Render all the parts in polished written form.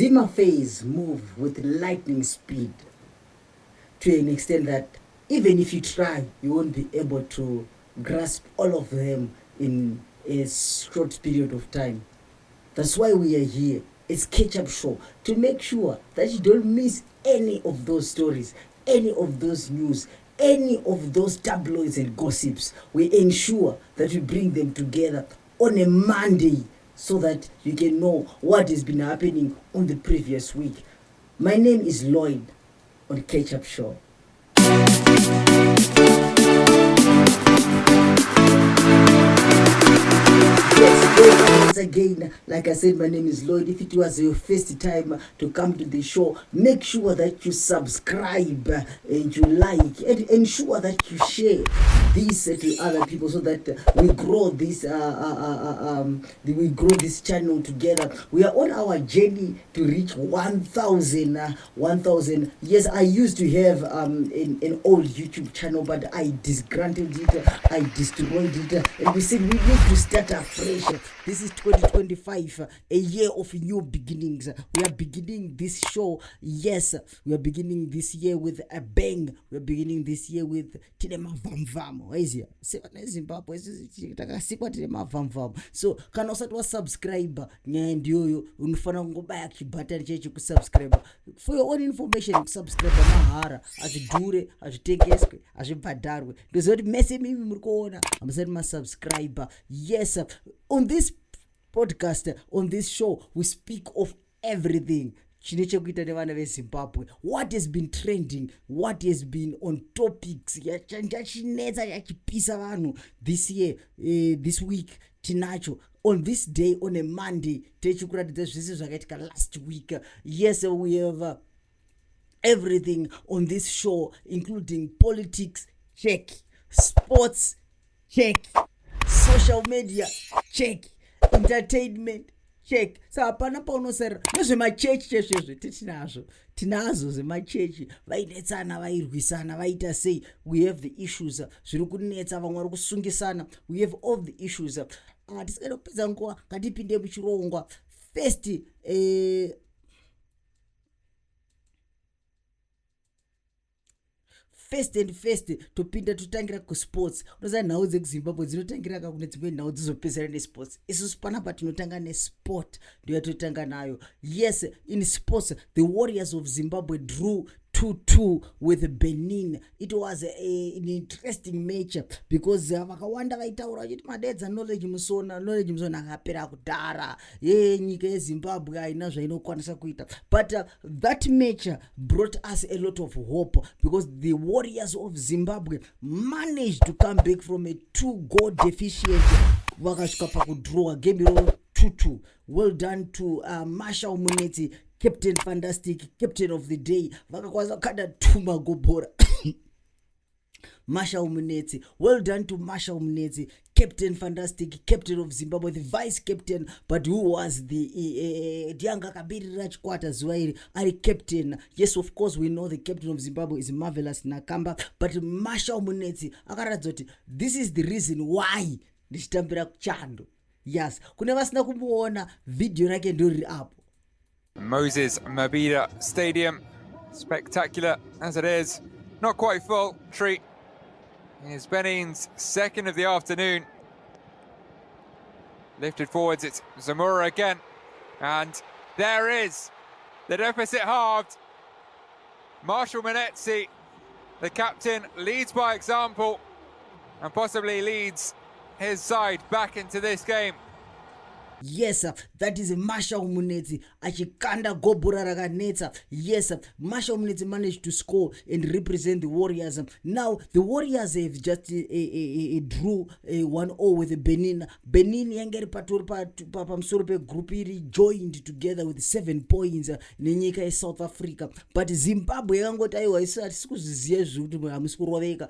Team affairs move with lightning speed to an extent that even if you try, you won't be able to grasp all of them in a short period of time. That's why we are here. It's Catch-Up Show to make sure that you don't miss any of those stories, any of those news, any of those tabloids and gossips. We ensure that we bring them together on a Monday so that you can know what has been happening on the previous week. My name is Lloyd on Catch-Up Show. Once again, like I said, my name is Lloyd. If it was your first time to come to the show, make sure that you subscribe and you like, and ensure that you share this to other people so that we grow this channel together. We are on our journey to reach 1,000. Yes, I used to have an old YouTube channel, but I disgruntled it, I destroyed it, and we said we need to start afresh. This is 2025, a year of new beginnings. We are beginning this show. Yes, we are beginning this year with a bang. We are beginning this year with Tinema Vamvam. Zimbabwe, so kana usati wasubscribe nyaya ndiyoyo unofana kungobaya chibhatani chechi kusubscribe. For your own information, subscribe mahara, azvidhure, azvitengeswe, azvibhadharwe. Ndoziva kuti mese mimi muri kuona hamusati masubscriber. Yes, on this podcast, on this show, we speak of everything. Chinechekuita nevana veZimbabwe, what has been trending, what has been on topics yachinetsa yachipisa vanhu this year, this week tinacho. On this day, on a Monday, techikuratidza zvese zvakaitika last week. Yes, we have everything on this show, including politics, check, sports, check, social media, check, entertainment, check. So hapana paunosera nezvemachechi chezvezvo tinazo zvemachechi vainetsana vairwisana vaita sei. We have the issues zviri kunetsa, vamwe vari kusungisana. We have all the issues. Tisikada kupedza nguva ngatipinde muchirongwa. First topinda totangira kusports. Unoziva nhau dzekuZimbabwe dzinotangira kakune dzimwe nhau dzizopedzera nesports. Isusu panapa tinotanga nesport ndio yatotanga nayo. Yes, in sports the Warriors of Zimbabwe drew 2-2 with Benin. It was an interesting match because vakawanda vaitaura vachiti madedza knowledge musona akapera kudhara nyika yeZimbabwe haina zvainokwanisa kuita. But that match brought us a lot of hope because the Warriors of Zimbabwe managed to come back from a 2-goal deficient vakasvika pakudrowa game iro 2-2. Well done to Marshall Munetsi, Captain Fantastic, Captain of the Day. Vakakwanisa kukanda 2 magobhora. Marshall Munetsi, well done to Marshall Munetsi, Captain Fantastic, Captain of Zimbabwe, the Vice Captain, but who was the Dianga Kabirira Chikwata Zwairi, Ari Captain. Yes, of course, we know the Captain of Zimbabwe is Marvelous Nakamba, but Marshall Munetsi, akaratizoti, this is the reason why ndichitambira kuchando. Yes, kune vasina kumuona video rake ndori apo. Moses Mabhida Stadium, spectacular as it is, not quite full. Treat is Benin's second of the afternoon. Lifted forwards, it's Zamora again, and there is the deficit halved. Marshall Munetsi, the captain, leads by example and possibly leads his side back into this game. Yes, that is Marshall Munetsi achikanda gobhora rakanetsa. Yes, Marshall Munetsi managed to score and represent the Warriors. Now the Warriors have just drew 1-0 with Benin. Benin yangeri pamusoro pegroup iri joined together with 7 points nenyika yeSouth Africa. But Zimbabwe yakangoti aiwa isikuzviziva zvekuti hamusi kuroveka.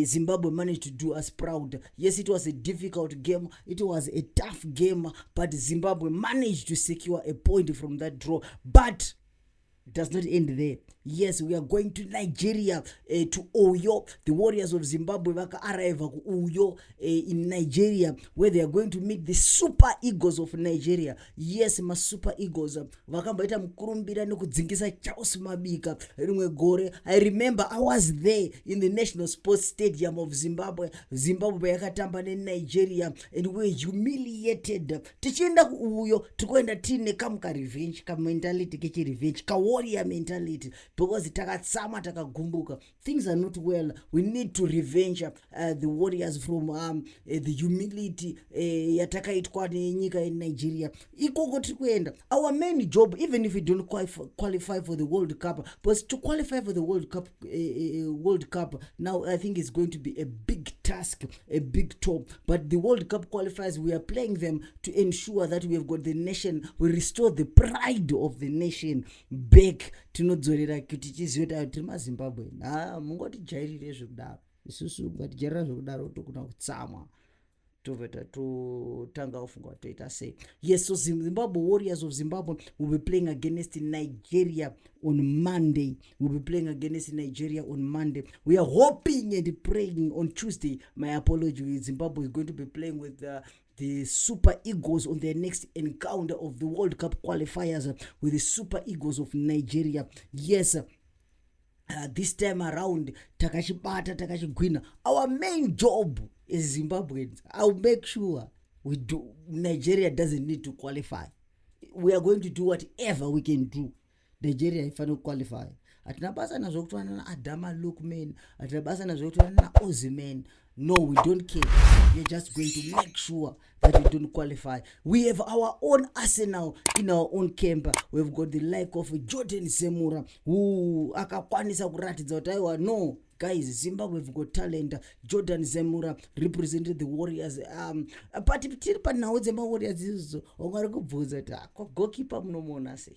Zimbabwe managed to do us proud. Yes, it was a difficult game. It was a tough game. But Zimbabwe managed to secure a point from that draw. But it does not end there. Yes, we are going to Nigeria, to Uyo. The Warriors of Zimbabwe arrive ku Uyo in Nigeria, where they are going to meet the Super Eagles of Nigeria. Yes, ma Super Eagles vakamboita mukurumbira nekudzingisa Charles Mabika rimwe gore. I remember I was there in the National Sports Stadium of Zimbabwe. Zimbabwe yakatamba Nigeria and we were humiliated. Tichienda ku Uyo tikuenda tine kamuka revenge, ka mentality kechi revenge, ka warrior mentality, because takatsama takagumbuka. Things are not well. We need to revenge the warriors from the humility yatakaitwa nenyika in Nigeria. Ikoko tikuenda. Our main job, even if we don't qualify for the World Cup, but to qualify for the World Cup now, I think it's going to be a big task, a big job. But the World Cup qualifiers, we are playing them to ensure that we have got the nation, we restore the pride of the nation back. Tinodzorera kuti tiziota tiri maZimbabwe. Mungotijairire zvekudaro. Isusu ngatijairira zvekudaro tokuna kutsamwa. Toveta totanga kufunga toita sei. Yes, so Zimbabwe Warriors of Zimbabwe will be playing against Nigeria on Monday. We'll be playing against Nigeria on Monday. We are hoping and praying on Tuesday. My apology. Zimbabwe is going to be playing with the Super Eagles on their next encounter of the World Cup qualifiers with the Super Eagles of Nigeria. Yes, this time around, takachibata takachigwina. Our main job is Zimbabweans. I'll make sure Nigeria doesn't need to qualify. We are going to do whatever we can do. Nigeria ifano qualify. Atina basa na zokutwana na Adama Lookman, atina basa na zokutwana na Ozyman. No, we don't care. We're just going to make sure that we don't qualify. We have our own arsenal in our own camp. We've got the like of Jordan Zemura, who akakwanisa kuratidza kuti aiwa no. Guys, Zimbabwe have got talent. Jordan Zemura represented the Warriors. But tiri panawo dzema Warriors izo ungari kubvunza kuti goalkeeper munomona sei.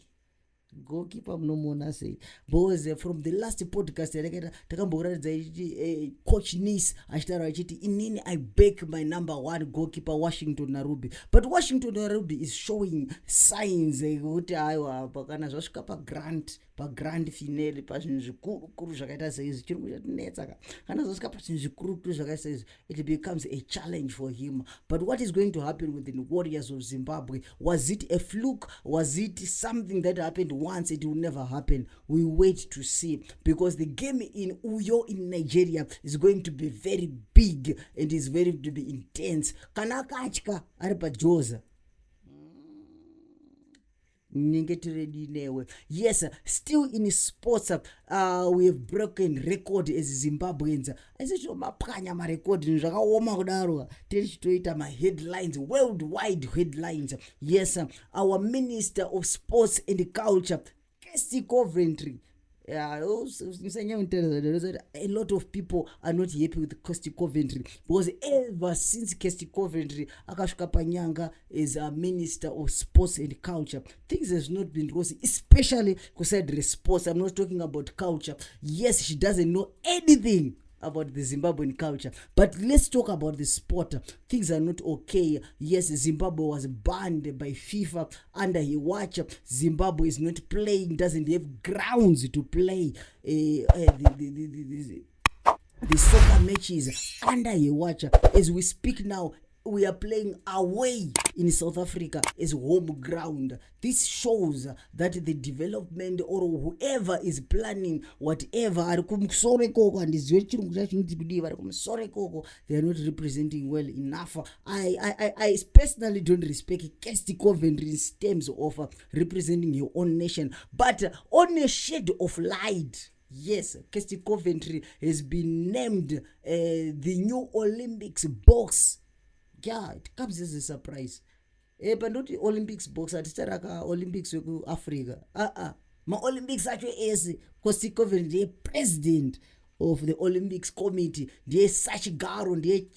Goalkeeper munomona sei. Because from the last podcast takambokuratidza ichi coach Nis achitaura achiti inini I back my number one goalkeeper Washington Narubi. But Washington Narubi is showing signs kuti aiwa pakana zvasvika pa grand finale pazvinhu zvikuru zvakaita saizvi chiri kutinetsa kana zvasvika pazvinhu zvikuru zvakaita saizvi, it becomes a challenge for him. But what is going to happen with the Warriors of Zimbabwe? Was it a fluke? Was it something that happened once? It will never happen. We wait to see, because the game in Uyo in Nigeria is going to be very big and is very to be intense. Kana kachka ari pajoza. Yes, still in sports, we have broken record as Zimbabweans. I said, mapanya ma record zvakaoma kudaro. Toita ma headlines, worldwide headlines. Yes, our Minister of Sports and Culture, Kesty Coventry. A lot of people are not happy with Kesty Coventry, because ever since Kesty Coventry akashuka panyanga as a Minister of Sports and Culture, things has not been rosy, especially considering sports. I'm not talking about culture. Yes, she doesn't know anything about the Zimbabwean culture, but let's talk about the sport. Things are not okay. Yes, Zimbabwe was banned by FIFA under her watch. Zimbabwe is not playing, doesn't have grounds to play the soccer matches under her watch. As we speak now, we are playing away in South Africa as home ground. This shows that the development or whoever is planning whatever, they are not representing well enough. I personally don't respect Kesty Coventry in terms of representing your own nation, but on a shade of light. Yes, Kesty Coventry has been named the new Olympics box. Yeah, it comes as a surprise. But not the Olympics box, atitaraka Olympics weku Africa. Ma Olympics actually is Kesty Coventry, the president of the Olympics committee, the such garo, the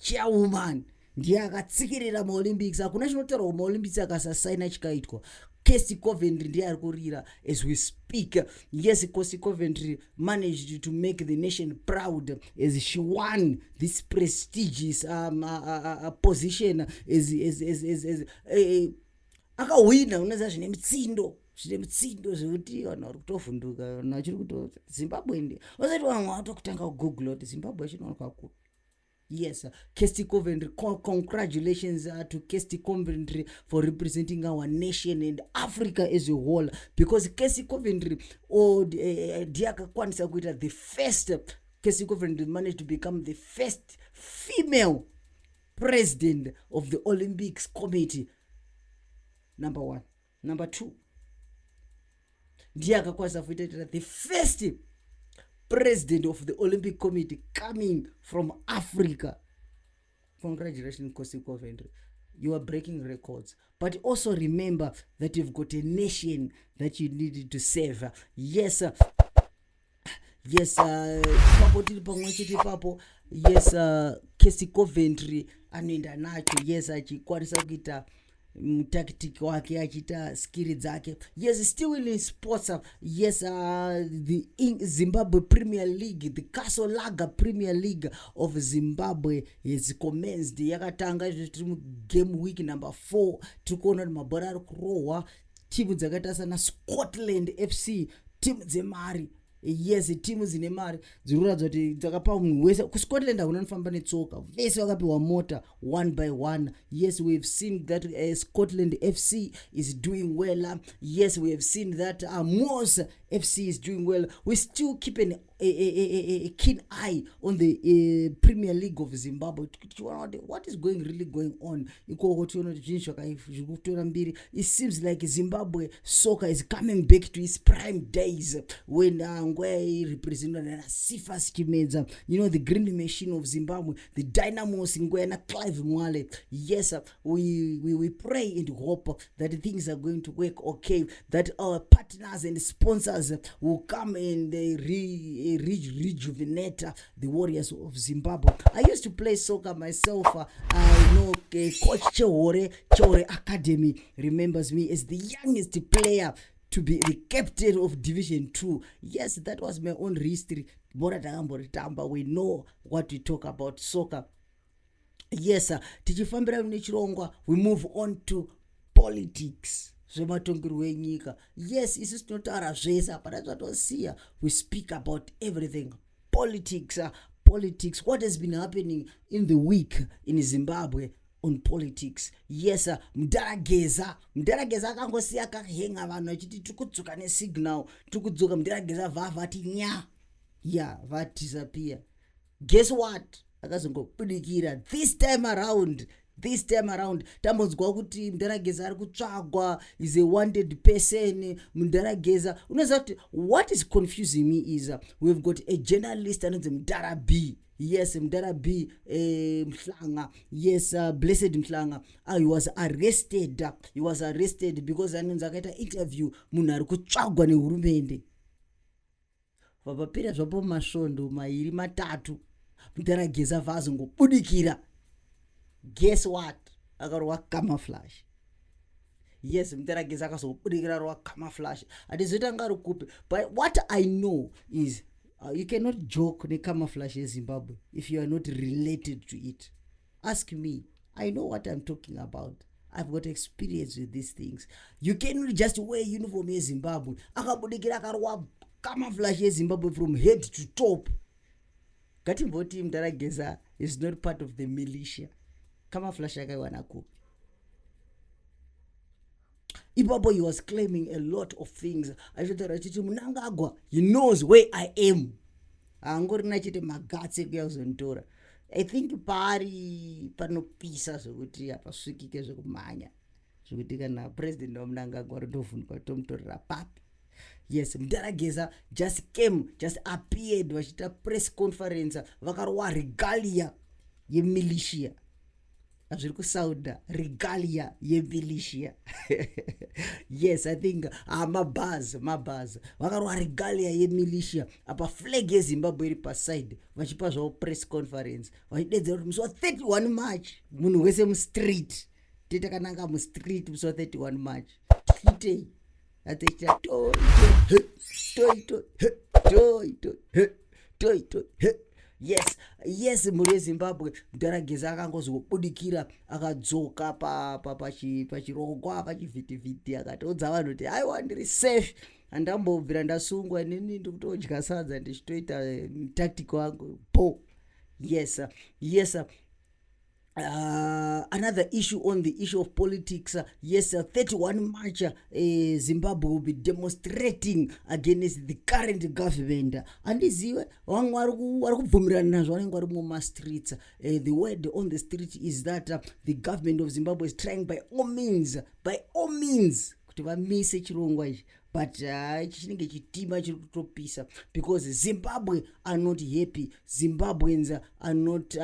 chairwoman, ndiye akatsikirira ma Olympics. Hakuna chinotaura ma Olympics akasasaina chikaitwa. Kesty Coventry ndiye ari kurira as we speak. Yes, Kesty Coventry managed to make the nation proud as she won this prestigious position as akawina unoza zvine mitsindo zvine mutsindo zvekuti vanhu vari kutovhunduka, vanhu vachiri kuto Zimbabwe ndi vasati vanhu vatokutanga kugoogle kuti Zimbabwe yachinowanikwa ku. Yes, Kirsty Coventry, congratulations to Kirsty Coventry for representing our nation and Africa as a whole, because Kirsty Coventry ndiakakwanisa kuita the first. Kirsty Coventry managed to become the first female president of the Olympics committee. Number 1. Number 2, ndiakakwanisa kuita the first president of the Olympic Committee coming from Africa. Congratulations, Kirsty Coventry. You are breaking records. But also remember that you've got a nation that you needed to save. Yes, papo tiri pamwe chete papo. Yes, Kirsty Coventry anoenda nacho. Yes, achikwanisa kuita tactic wake achita skill dzake. Yes, still in sports. Yes, the Zimbabwe Premier League, the Castle Lager Premier League of Zimbabwe is commenced. Yakatanga game week number 4. Tikuona mabhora ari kurohwa. Timu dzakaita sana Scotland FC, timu dzemari. Yes, timu dzine mari dzinoratidza kuti dzakapa munhu wese. KuScotland hakuna nofamba netsoka, vese vakapiwa mota one by one. Yes, we have seen that Scotland FC is doing well. Yes, we have seen that Moors FC is doing well. We still keep a keen eye on the Premier League of Zimbabwe. What is really going on? It seems like Zimbabwe soccer is coming back to its prime days when represented Sifas Chimedza, the green machine of Zimbabwe, the dynamos in Gwena Clive Mwale. Yes, we pray and hope that things are going to work okay, that our partners and sponsors will come and rejuvenate the Warriors of Zimbabwe. I used to play soccer myself. I know Coach Chihore Academy remembers me as the youngest player to be the captain of Division 2. Yes, that was my own history. We know what we talk about soccer. Yes, tichifambira nechirongwa, we move on to politics. Yes, isusu tinotaura zvese apa tatosiya. We speak about everything. Politics, what has been happening in the week in Zimbabwe on politics. Yes, Mudara Geza akangosiya akahenga vanhu achiti tikudzoka nesignal, tikudzoka. Mudara Geza vavati nya, disappear. Guess what? Akazongobudikira this time around tambonzwa kuti Mudara Geza ari kutsvagwa, is a wanted person. Mudara Geza, unoziva kuti what is confusing me is we've got a journalist anonzi Mudara B. Yes, Mudara B, Mhlanga. Yes, Blessed Mhlanga. He was arrested. Because anonzi akaita interview munhu ari kutsvagwa nehurumende. Vapapira zvapo masvondo mairi matatu, Mudara Geza vazongobudikira. Guess what? Akarwa camouflage. Yes, Mudara Geza akazobudikira rwa camouflage. Atizoita ngari kupi. But what I know is you cannot joke ne camouflage in Zimbabwe if you are not related to it. Ask me. I know what I'm talking about. I've got experience with these things. You cannot just wear uniform in Zimbabwe. Akabudikira akarwa camouflage in Zimbabwe from head to top. Gatimboti Mudara Geza is not part of the militia. Camouflage akaiwana kupi. Ipapo he was claiming a lot of things. Achitaura chiti Mnangagwa, he knows where I am. Angorina chiti magatsi kuyazontora. I think pari panopisa zvokuti apasvikike zvokumhanya. Zvokuti kana president waMnangagwa rotovhunduka tomutorera papi. Yes, Mudara Geza just appeared vachita press conference vakarwa regalia yemilitia. Zviri kusauda regalia yemilitia. Yes, I think mabaz vakarwa regalia yemilitia apa flag yeZimbabwe iri paside vachipa zvavo press conference vachidedzera kuti musi wa 31 March munhu wese mustreet titakananga mustreet musi wa 31 March tikitei atechita toi yes muri weZimbabwe Mutara Geza akangozobudikira akadzoka pachirongwa pachivhitivhiti akatoudza vanhu kuti aiwa ndiri safe handambobvira ndasungwa inini ndikutodya sadza ndichitoita tactic wangu po yes another issue on the issue of politics 31 March Zimbabwe will be demonstrating against the current government andiziwe vamwe vari kubvumirana nazvo vanenge vari mumastreets the word on the street is that the government of Zimbabwe is trying by all means kuti vamise chirongwa ichi but chinenge chitima chiri kutopisa because Zimbabwe are not happy. Zimbabweans are not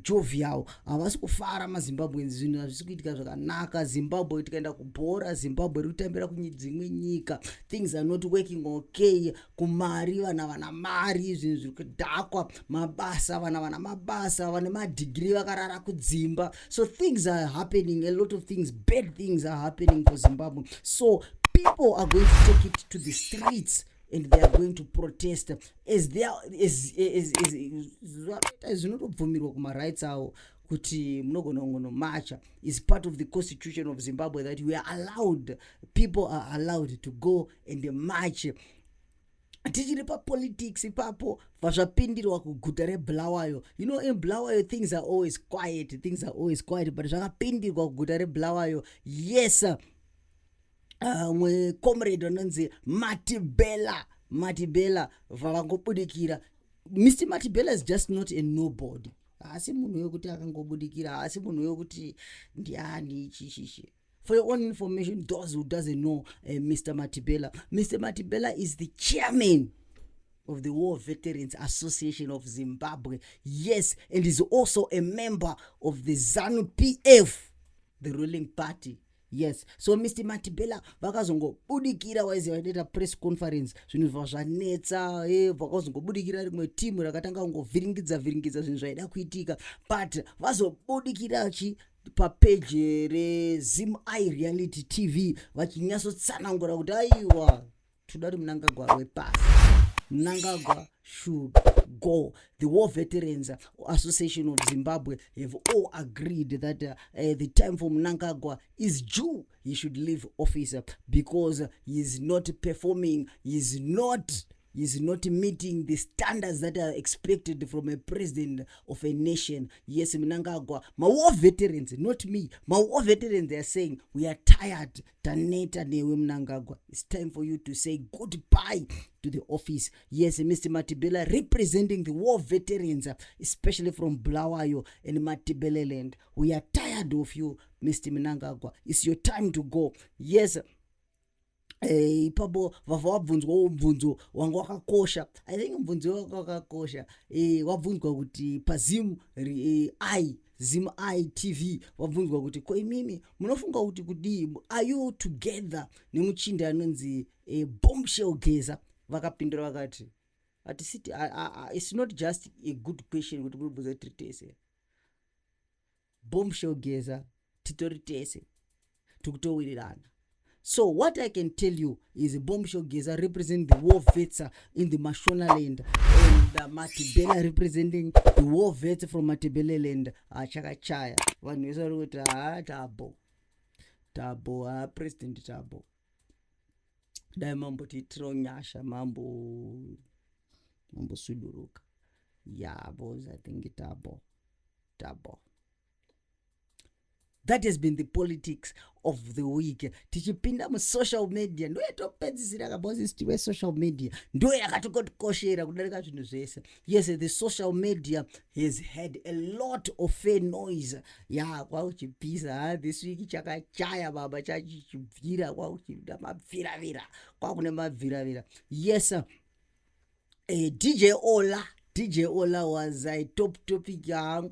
jovial. Havasi kufara maZimbabweans zvinhu hazvisi kuitika zvakanaka. Zimbabwe tikaenda kubhora, Zimbabwe iri kutambira kudzimwe nyika. Things are not working okay. Kumari vana mari zvinhu zviri kudhakwa, mabasa vana mabasa, vane madegree vakarara kudzimba. So things are happening, a lot of things, bad things are happening for Zimbabwe. So people are going to take it to the streets and they are going to protest as they are zvinotobvumirwa kuma-rights avo kuti munogona kungonomarcha is part of the constitution of Zimbabwe that we are allowed, people are allowed to go and march. Tichiri papolitics ipapo zvapindirwa kuguta reBulawayo. You know, in Bulawayo things are always quiet, but zvakapindirwa kuguta reBulawayo. Yes, comrade anonzi Matibela vavangobudikira. Mr. Matibela is just not a nobody. Asi munhu wekuti akangobudikira, asi munhu wekuti ndiani chichichi. For your own information, those who doesn't know Mr. Matibela is the chairman of the War Veterans Association of Zimbabwe. Yes, and is also a member of the ZANU-PF, the ruling party. Yes, so Mr. Matibela vakazongobudikira waize vaita press conference zvinhu zvanetsa vakazongobudikira rimwe timu rakatanga kungovhiringidza zvinhu zvaida kuitika but vazobudikira papage reZimai reality TV vachinyasotsanangura kuti aiwa toda kuti Mnangagwa wepasi. Mnangagwa should go. The War Veterans Association of Zimbabwe have all agreed that the time for Mnangagwa is due. He should leave office because he is not performing, he is not meeting the standards that are expected from a president of a nation. Yes, Mnangagwa. My war veterans, not me. My war veterans, they are saying, we are tired. Taneta newe Mnangagwa. It's time for you to say goodbye to the office. Yes, Mr. Matibela representing the war veterans, especially from Bulawayo and Matibeleland. We are tired of you, Mr. Mnangagwa. It's your time to go. Yes, ipapo vavabvunzwa mubvunzo wanga wakakosha. I think mubvunzo wanga wakakosha. Wabvunzwa kuti Zimai TV wabvunzwa kuti ko imimi munofunga kuti kudii, are you together nemuchinda anonzi Bombshell Geza? Vakapindura vakati it's not just a good question kuti mubvunza tritese. Bombshell Geza titori tese tukutowirirana. So what I can tell you is Bombshell Geza representing the war vets in the Mashonaland and Matibela representing the war vets from Matibeleland. Chakachaya. Vanhu vese vari kuti Tabo President Tabo. Dai mambo titiro nyasha mambo suduruka. Yeah, boys, I think Tabo. That has been the politics of the week. Tichipinda mu social media ndo yatopedzisira kabosi we social media ndo yakatokoshera kudarika zvinhu zvese. Yes, the social media has had a lot of fair noise. Yeah, kwakuchipisa this week chakachaya baba chachichibvira kwakuchida mabviravira kwakune mabviravira. Yes, DJ Olla was a top topic. Don't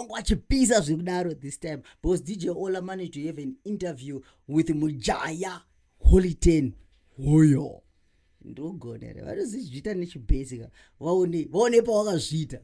watch a piece of Zimbabwe this time because DJ Olla managed to have an interview with Mujaya Holiten. Oyo. Don't go there. What is this? Jita nichi basic. Waone pa wakazvita.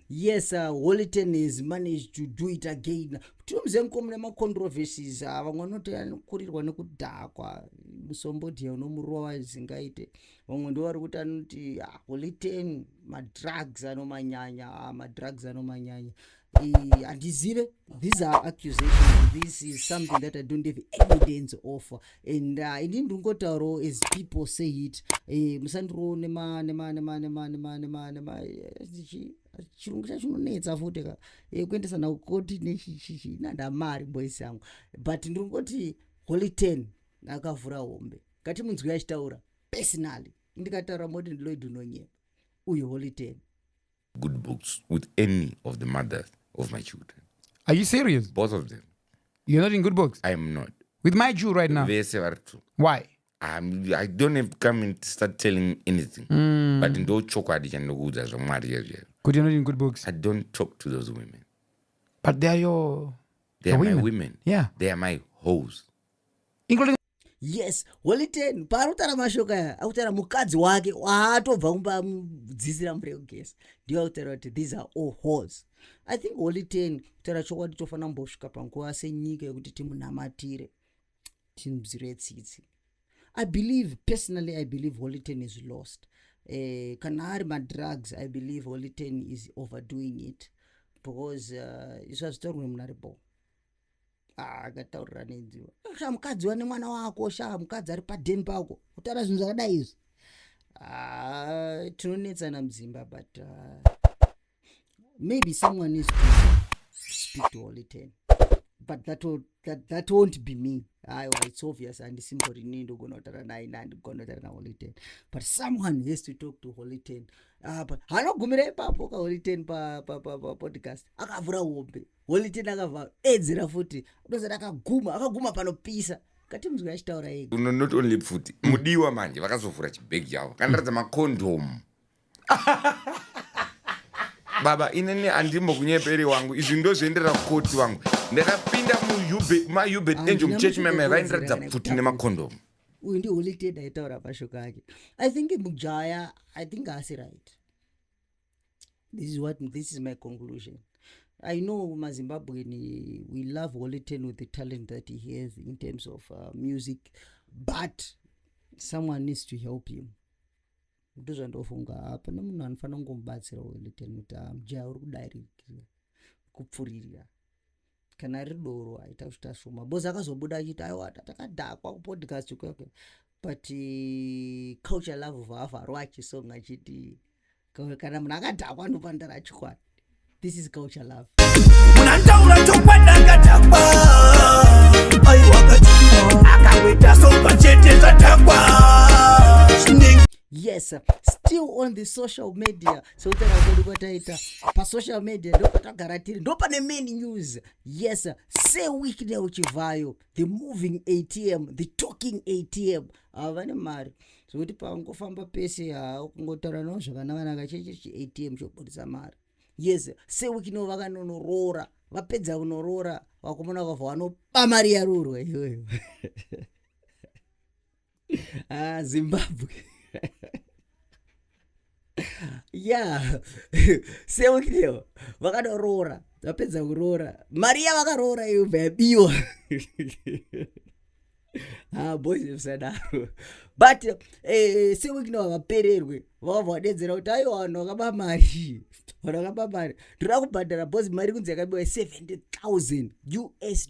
Yes, Holton has managed to do it again. Tinomuzemkomune ma-controversies vamwe vanoti anokurirwa nekudhakwa musomboti unomurova wazingaite vamwe ndo vari kuti anoti Holton madrugs anomanyanya handizive. These are accusations. This is something that I don't have evidence of, and inini ndingotaurawo as people say it. Musandiro nema chirungu chachinonetsa futi kuendesa nakukoti nandamari boys yangu, but ndingoti Holton akavhura hombe. Ngatimunzwi achitaura personally, ndikataura moti ndiloid unonyepa uyu Holton. Good books with any of the mothers of my children. Are you serious? Both of them. You're not in good books? I am not. With my Jew right now? Why? I don't have to come and start telling anything. But in those chocolate and the Could you not in good books? I don't talk to those women. But they are your my women. Yeah. They are my hoes. Including Yes, Holton parutara mashoka aya akutaura mukadzi wake waatobva kumbamudzidzira muregesi ndiyo akutaura kuti these are all hoes. I think Holton kutaura chokwadi tofanira kumbosvika panguva senyika yekuti timunamatire timuzire tsitsi. I believe Holton is lost. Kana ari madrugs, I believe Holton is overdoing it because iswa zvitorwe munaribo akataurira nenziwa mukadzi wane mwana wako mukadzi ari padheni pako kutaura zvinhu zvakadai izvi tinonetsana mudzimba, but maybe someone needs to speak to Holton, but that won't be me. It's obvious handisimbori nini ndogona kutaura naye ndandigona kutaura naHolton, but someone has to talk to Holton. Hanogumira ipapo kaHolton pa podcast akavhura hombe. Holton akavha edzera futi ndozati akaguma panopisa. Ngatimuzwe achitaura ega. Not only futi mudiwa manje vakazovhura chibhegi chavo kandaradza makondomu. Baba inene andimbo kunyeperi wangu izvi ndozvoendera kukoti wangu ndakapinda mayubet enjo muchechi meme vaindiradza futi nemakondomu. Uyu ndi Holton aitaura mashoko ake. I think mujaya, I think asi right. This is my conclusion. I know Zimbabwean, we love Holton with the talent that he has in terms of music, but someone needs to help him. Ndozvandofunga apa nemunhu anofanira kungomubatsira Holton kuti mujaya uri kudarikira kupfuririra kana riri doro aita kuita shoma bozi akazobuda achiti aiwa takadhakwa kupodcast kwekwe, but culture love vhavharo achisonga achiti kana munhu akadhakwa ndopandara chikwadi. This is culture love. Munantaura chokwadi akadhakwa aiwa akaweta sopa chete zadhakwa. Yes, still on the social media. So taita pa social media ndopatagara tiri ndopane main news. Yes, say weekday Chivhayo, the moving ATM, the talking ATM. Vane mari zvokuti pangofamba pese kungotaura nawo zvakanaka chechi ATM chobudisa mari. Yes, say weekday vakanonorora vapedza kunorora vakomana vakabva vanopa mari yarurwa iyoyo. Zimbabwe. Yeah, sewikideo vakadorora vapedza kurora mari yavakaroora iyo yabiwa. Boys vesadaro, but sewikideo vapererwe vakabva vadedzera kuti aiwa vanhu vakaba mari ndoda kubhadhara bozi mari kunzi yakabiwa $70,000 US.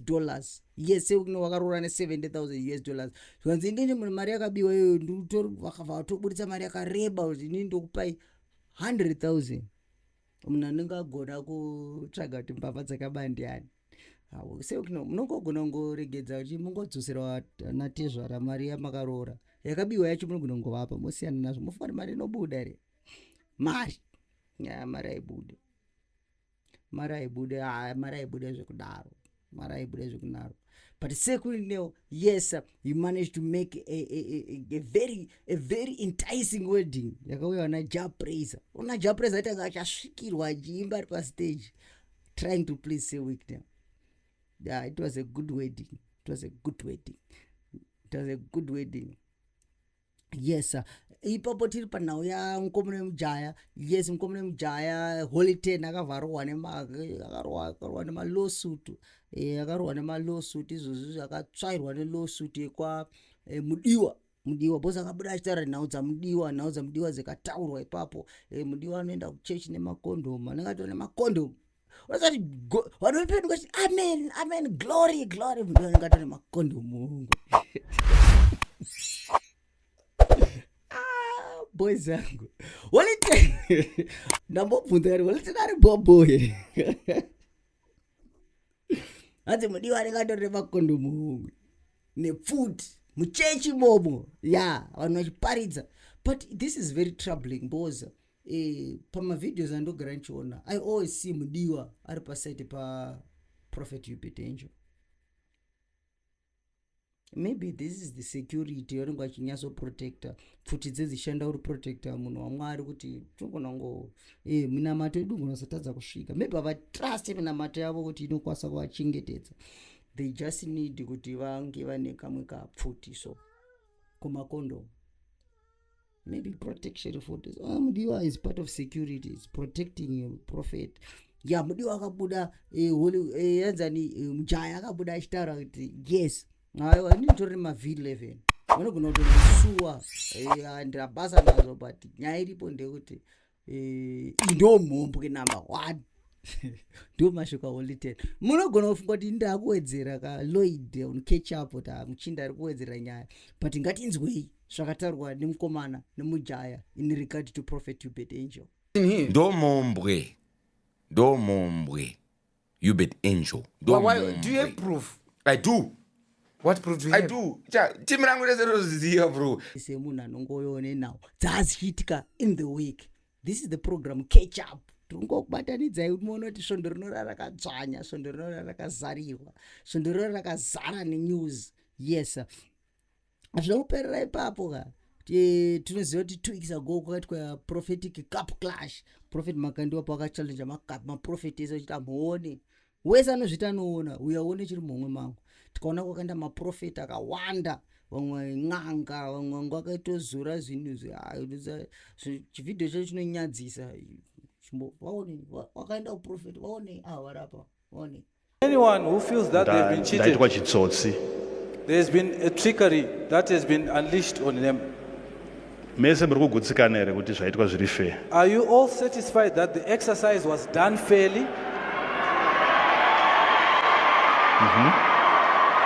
Yes, sewikideo vakaroora ne$70,000 US. Zvikanzi ndini munhu mari yakabiwa iyo vakabva vatobudisa mari yakareba kuti inini ndokupai $100,000. Munhu anongagona kutsvaga kuti mbavha dzakaba ndiani. Sewikideo munongogona kungoregedza kuti mungodzosera natezvara mari yamakaroora yakabiwa yacho munogona kungovapa mosiyana nazvo mofanira mari inobuda here mari aibude zvekudaro. But Sekuneo, yes, he managed to make a very enticing wedding. Yakauya na Japraiser. Una Japraiser atanga achasvikirwa achiimba ari pa stage trying to please Sekuneo. Yeah, it was a good wedding. yes ipapo tiri panhau yamukomana wemujaya yes mukomana wemujaya holiday akavharwa nemalawsuit akarohwa nemalawsuit izvozvi akatsvairwa nelawsuit yekwa mudiwa bhosi akabuda achitaura nhau dzamudiwa dzikataurwa ipapo mudiwa anoenda kuchechi nemakondom anenge nemakondom wasati vanopendwa kuti amen glory mudiwa anenge atori nemakondom boys zangu walite ndambobvunza ari walite ari boboye hanzi mudiwa anenge atori nemakondomu nepfuti muchechi momo vanhu vachiparidza but this is very troubling because pamavideos andogara ndichiona I always see mudiwa ari paside paProphet Hubert Angel. Maybe this is the security vanenge vachinyatsoprotecta pfuti dzedzishanda uri protecta munhu wamwari kuti togonango minamato yedu gonasatadza kusvika maybe havatrust minamato yavo kuti inokwanisa kuvachengetedza they just need kuti vange vane kamwe kapfutiso kumakondo maybe protection for this mudiwa is part of security is protecting your prophet mudiwa akabuda yanzani mujaya akabuda achitaura kuti yes aiwa nitori maV11 vanogona kutomusuwa ndirabasa nazo but nyaya iripo ndekuti ndo mhombwe number 1 ndo mashuka only 10 munogona kufunga kuti ndakuwedzera kaLloyd on catch up kuti muchinda ari kuwedzera nyaya but ngatinzwei zvakataurwa nemukomana nemujaya in regard to Prophet Hubert Angel. ndo mhombwe Hubert Angel do you have proof? I do. What proof do you have? I do. Team rangu rezeroziva bro. Semunhu anongoone now dzazichitika in the week. This is the program catch up. Tungokubatanidzai unoona kuti svondo rinora rakadzvanya, svondo rinora rakazarirwa, svondo rinora rakazara nenews. Yes. Zvinoperera ipapo ka. Tinoziva kuti 2 weeks ago kwakaitwa prophetic cup clash. Prophet Makandiwa pakachallenge maprofeti ese achiti amuone. Wese anozvita anoona, uyaone chiri mumwe mangu. Tikaona kwakaenda maprofeti akawanda, vamwe n'anga, vamwe vangu vakaitozora zvinhu chividhio chacho chinonyadzisa. Vaone wakaenda kuprofeti vaone varapa vaone. Anyone who feels that they've been cheated, there's been a trickery that has been unleashed on them. Are you all satisfied that the exercise was done fairly?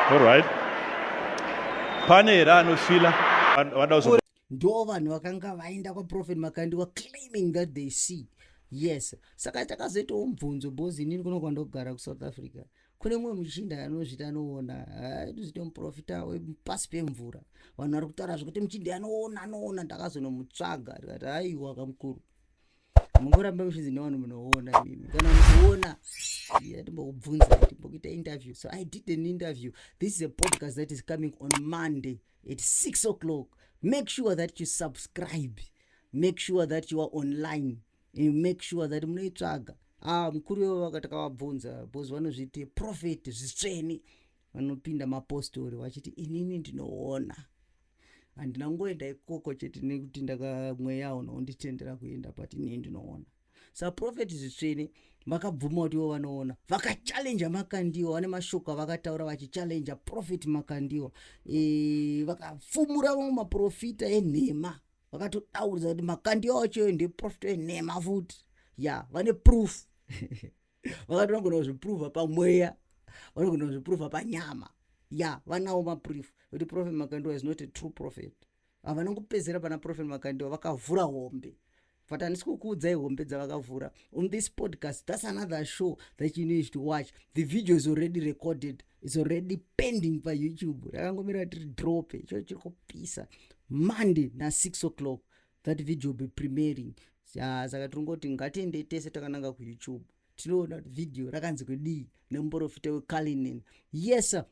All right. Ndo vanhu vakanga vaenda kwaProphet Makandiwa claiming that they see. Yes. Saka takazoitawo mubvunzo bhozi inini kunokwanda kugara kuSouth Africa. Kune mumwe muchinda anozvita anoona. Tozita muprofita wepasi pemvura. Vanhu vari kutaura zvekuti muchinda anoona ndakazonomutsvaga. Ndikati aiwa kamukuru. Mungoramba muchinzi nevanhu munoona mimi. Kana muchiona timbokubvunza timbokuita interview. So I did an interview. This is a podcast that is coming on Monday at 6 o'clock. Make sure that you subscribe. Make sure that you are online. And make sure that munoitsvaga. Mukuru wevo vakati kavabvunza bhozi vanozviti prophet zvisveni vanopinda mapostori vachiti inini ndinoona handina ngoenda ikoko chete nekuti ndakamweya unonditendera kuenda but inini ndinoona. Saka prophet zvisveni vakabvuma kuti ivo vanoona vakachallenge Makandiwa vane mashoko vakataura vachichallenja Prophet Makandiwa vakafumura vamwe maprofita enhema vakatodaudza kuti Makandiwa wacho ndeprofita enhema futi vane proof vakatonogona kuzviprova pamweya vanogona kuzviprova panyama vanawo maproof kuti Prophet Makandiwa is not a true prophet. Vanongopedzera pana Prophet Makandiwa vakavhura hombe but handisi kukuudzai hombe dzavakavhura on this podcast. That's another show that you need to watch. The video is already recorded, it's already pending pa YouTube. Rakangomira tiri drop icho chiri kupisa Monday na 6 o'clock. That video will be premiering. Saka tirongoti ngatiende tese takananga kuYouTube tinoona video rakanzi kudii nemuprofita weKalinin. Yes sir.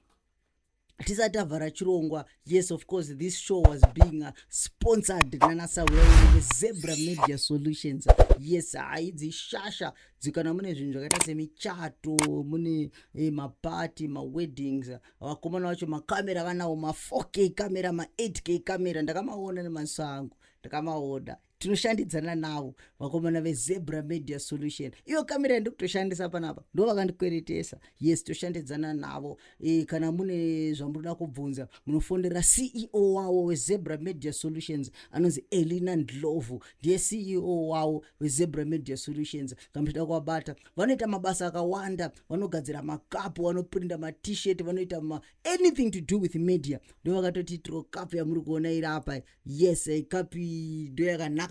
tisati avhara chirongwa. Yes, of course, this show was being sponsored nanaSawero weZebra Media Solutions. Yes, haidzi shasha dzikana mune zvinhu zvakaita semichato, mune mapati, maweddings, vakomana vacho makamera vanawo, ma4K kamera, ma8K kamera, ndakamaona nemaziso angu, ndakamaona. Tinoshandidzana navo vakomana veZebra Media Solution. Iyo kamera ndikutoshandisa panapa, ndo vakandikweretesa. Yes, toshandidzana navo. Kana mune zvamunoda kubvunza, munofondera CEO wavo weZebra Media Solutions, anonzi Elina Ndlovu, ndiye CEO wavo weZebra Media Solutions. Kamuchida kuwabata, vanoita mabasa akawanda, vanogadzira makapu, vanoprinta ma-t-shirt, vanoita anything to do with media. Ndo vakatoti kapu yamuri kuona iri apa. Yes, kapu ndo yakanaka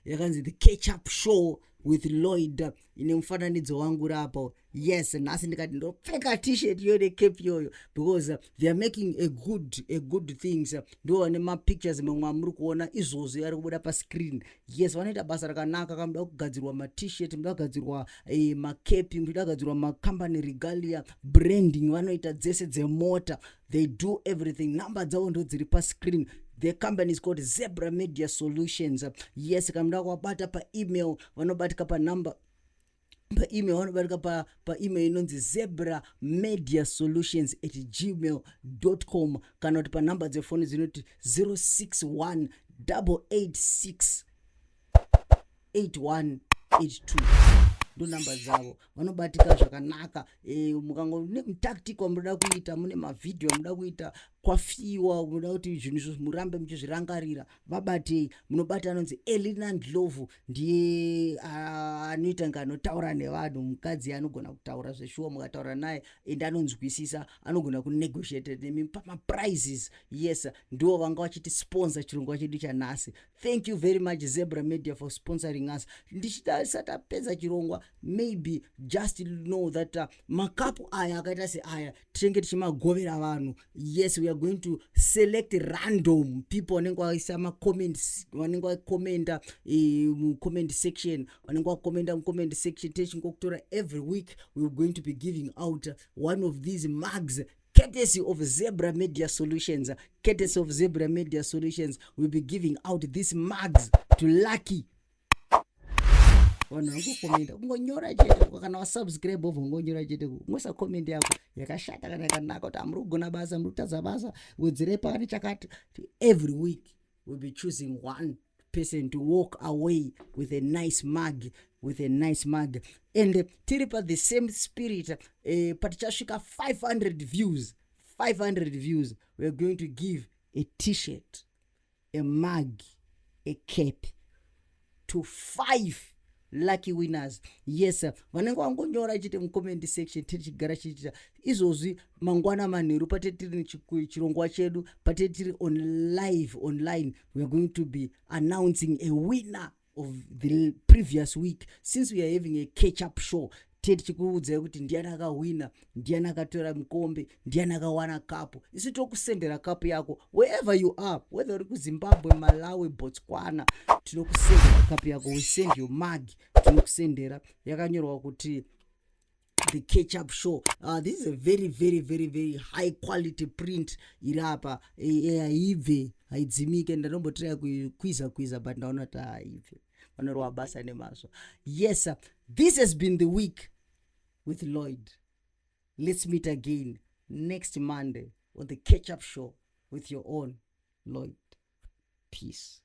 yakanzi the catch-up show with Lloyd, ine mufananidzo wangu rapo. Yes, nhasi ndikati ndopfeka t-shirt iyo necape iyoyo because they are making a good things. Ndo vane mapictures mamwe muri kuona izvozvo ari kubuda pascreen. Yes, vanoita basa rakanaka. Kamuda kugadzirwa ma-t-shirt, muda kugadzirwa macape, muda kugadzirwa macompany regalia, branding, vanoita dzese dzemota. They do everything. Number dzavo ndo dziri pascreen. The company is called Zebra Media Solutions. Yes, kamuda kuwabata pa email, vanobatika pa number pa email, vanobatika pa email inonzi zebramediasolutions@gmail.com, kana kuti pa number dzefoni dzinoti 061 886 8182. ndo namba dzavo. Vanobatika zvakanaka. Mukango tactic wamunoda kuita, mune mavideo munoda kuita, kwafiwa munoda kuti zvinhu izvo murambe muchizvirangarira, vabatei. Munobata anonzi Elina Ndlovu, ndiye anoita nganotaura nevanhu, mukadzi anogona kutaura zveshuwa, mukataura naye ende anonzwisisa, anogona kunegotiate nemi pamaprizes. Yes, ndo vanga vachiti sponsor chirongwa chedu chanhasi. Thank you very much Zebra Media for sponsoring us. Ndichitasatapedza chirongwa, maybe just know that makapu aya akaita seaya tinenge tichimagovera vanhu. Yes, we are going to select random people vanenge vaisa macomments, vanenge vakomenda comment section, vanenge vakomenda mucomment section. Techingokutora every week we are going to be giving out one of these mugs courtesy of Zebra Media Solutions. Courtesy of Zebra Media Solutions, we'll be giving out these mugs to lucky vanhu vangokomenda. Kungonyora chete kana wasubscribe over ngonyora chete kungoisa comment yako yakashata kana yakanaka kuti amuri kugona basa, muri kutadza basa, wedzere pakati chakati. Every week we'll be choosing one person to walk away with a nice mug, and tiri pa the same spirit, patichasvika 500 views, we are going to give a t-shirt, a mug, a cap to 5 lucky winners. Yes, vanenge vangonyora chete mucomment section, tichigara chichita izvozvi mangwana manheru pate tiri chirongwa chedu, pate tiri online, we are going to be announcing a winner of the previous week. Since we are having a catch-up show, tichikuudzai kuti ndiani akawina, ndiani akatora mukombe, ndiani akawana kapu. Isi tokusendera kapu yako wherever you are, whether uri kuZimbabwe, Malawi, Botswana, tinokusendera kapu yako. We send you mug, tinokusendera yakanyorwa kuti the catch-up show. This is a very high quality print irapa. Haibve, haidzimike. Ndanombotraya kwiza but ndaona kuti haibve, vanorwa basa nemazvo. Yes, this has been the week with Lloyd. Let's meet again next Monday on the catch-up show with your own Lloyd. Peace.